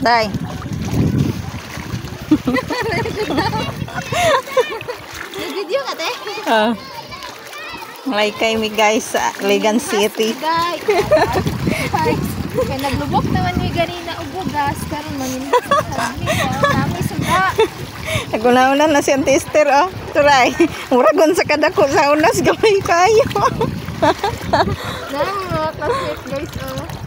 Day. Video ka, te? Malay kay mi guys sa Ligan City. Guys. Kaya naglubok naman ni ganina ubugas. Karon manindot sa kami suga. Naguna-una na siyang tester, oh. Turay. Muragon sa kadako sa unas, gamay kayo. Nang mga classmates, guys, oh.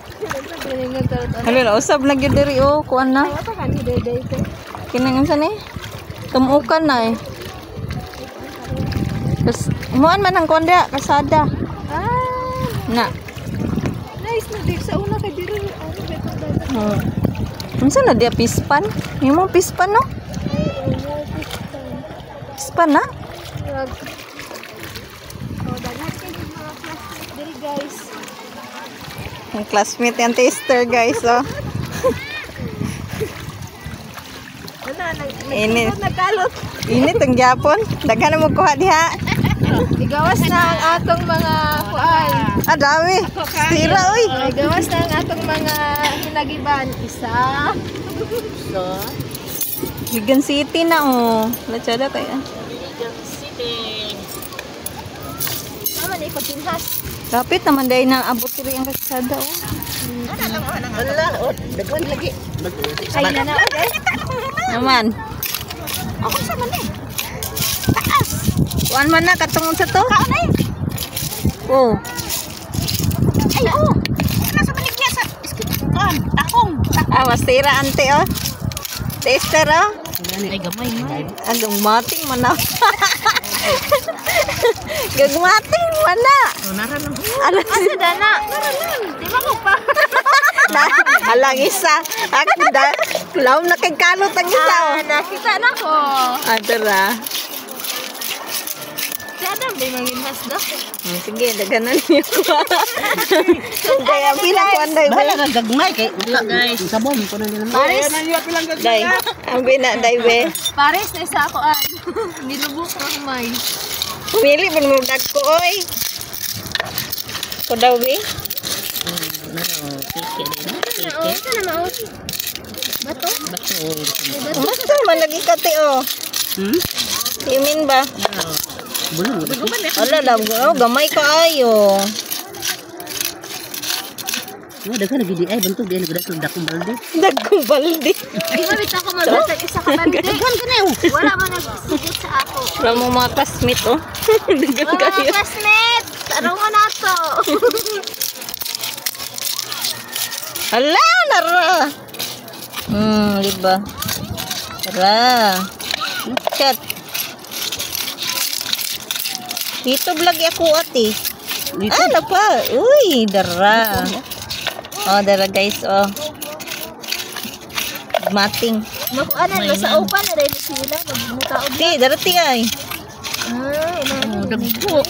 Ano na, usab na gyud diri, oh. Kuan na. Ay, apa ka ni Dede, te? Kinangan sa ni? Tumukan na, eh. Tapos, muan man ang konda, kasada. Ah, Na. nice na din. Sa una kay diri. Ano ba ito, dada? Unsa na dia pispan? Yung mo pispan, no? Pispan na? Oh, daghan kayo yung mga classmates diri, guys. Ang classmate yung tester, guys, oh. Init. Nagkalot. Init ang Japon. Daghan na mo kuha diha. Igawas na ang atong mga kuan. Ah, dami. Tira, uy. Igawas na ang atong mga hinagiban. Isa. Ligan City na, oh. Lachada kaya. Ano ni Patinhas? Kapit naman dahil na abot diri ang kasada, oh. Wala, oh, daghan lagi. Ay na na. Naman. Ako sa man eh. Kuan man na katungod sa to. Kaon ay. Oh. Ay oh. Nasa baligya sa kuan, takong. Ah, masira ante, oh. Tester, oh. Ay gamay man. Anong mating man na. Gagmating man na. Naran. Ano Asa dana? Naran. Di ba ko pa? Alang isa. Ako da. Laom na kay kalot ang isa, oh. Nakita na ko. Adara. Sada may manginhas do. Sige, daganan niyo ko. Kaya pila ko anday ba? Bala kang gagmay kay wala guys. Sabon ko na nila. Pares. Day. Ang bina day be. Pares na isa ako an. Nilubok ko may. Pili man mo dagko oy. Ko daw be. Oo, sana mao. Bato? Basta man lagi kate, oh. Timin ba? Bulong. Ala daw, oh, gamay kaayo. Oh, daghan na gidi ay bantog di nagda sa dakong balde. Dagkong balde. Di ba bitaw ko magbasa isa ka balde? Daghan ka na oh. Wala man nagsigit sa ako. Wala mo mga classmate, oh. Dagan Mga kayo. classmates, tarong mo na to. Ala, nara. Diba? Tara. Chat. Dito lagi ako ate. Dito. Ah, napa. Uy, dara. Oh, dara guys, oh. Mating. Makuanan ba sa open na dahil sila magmutaog. Ti, dara ti ay. Ay, Dagko.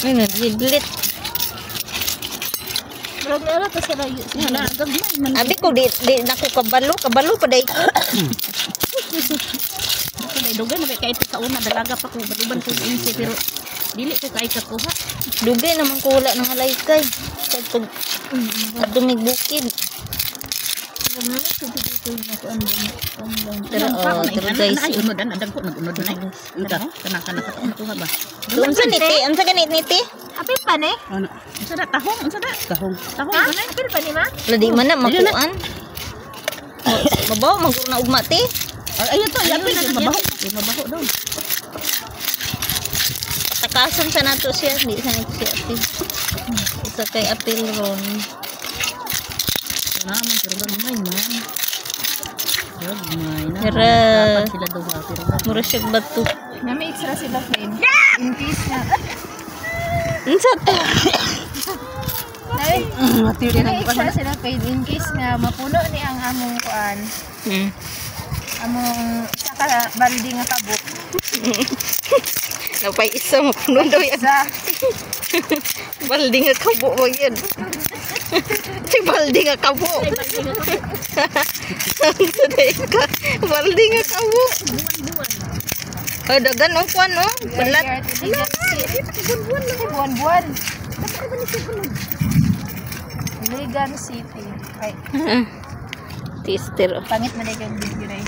Ay, nagidlit. Marag na ara to sa layo. Wala gagmay man. Abi ko, di naku kabalo. Kabalo pa day. Kay dugan na kay ito sa una dalaga pa ko baluban ko insi pero dili ko kay kakuha. Dugay naman ko wala ng alaykay. Sa dumig bukid. Pero, oh, pero guys. Ay unod an adang ko nagunod na. Unta kana kataon ko ba. Unsa niti? Unsa ganit niti? Apil pa ni? Ano? Unsa da tahong unsa da? Tahong. Tahong Ha? kanay. Apil pa ni ma? Ladi man na makuan. Mabaw maguro na ugma ti. Ayun to, yapin na mabaho. Mabaho daw. Takasan sa nato siya, di sa nato siya apil. Isa kay apil ron. Naman pero gamay man. Gamay na. Tara. Dapat sila duha pero Mura siya bato. Nami extra sila friend. In case na. Unsa to? matiri Nami extra sila friend in case nga mapuno ni ang among kuan. Among isa ka balde nga kabuk. Napay isa mo kuno daw yan. Isa. Baldi nga kabo mo yan. Si baldi nga kabo. Saday ka. Baldi nga kabo. Oh, dagan ang kuan, no? Balat. Buwan-buwan. Iligan City. Ay, Tister. pangit man yung video na yun.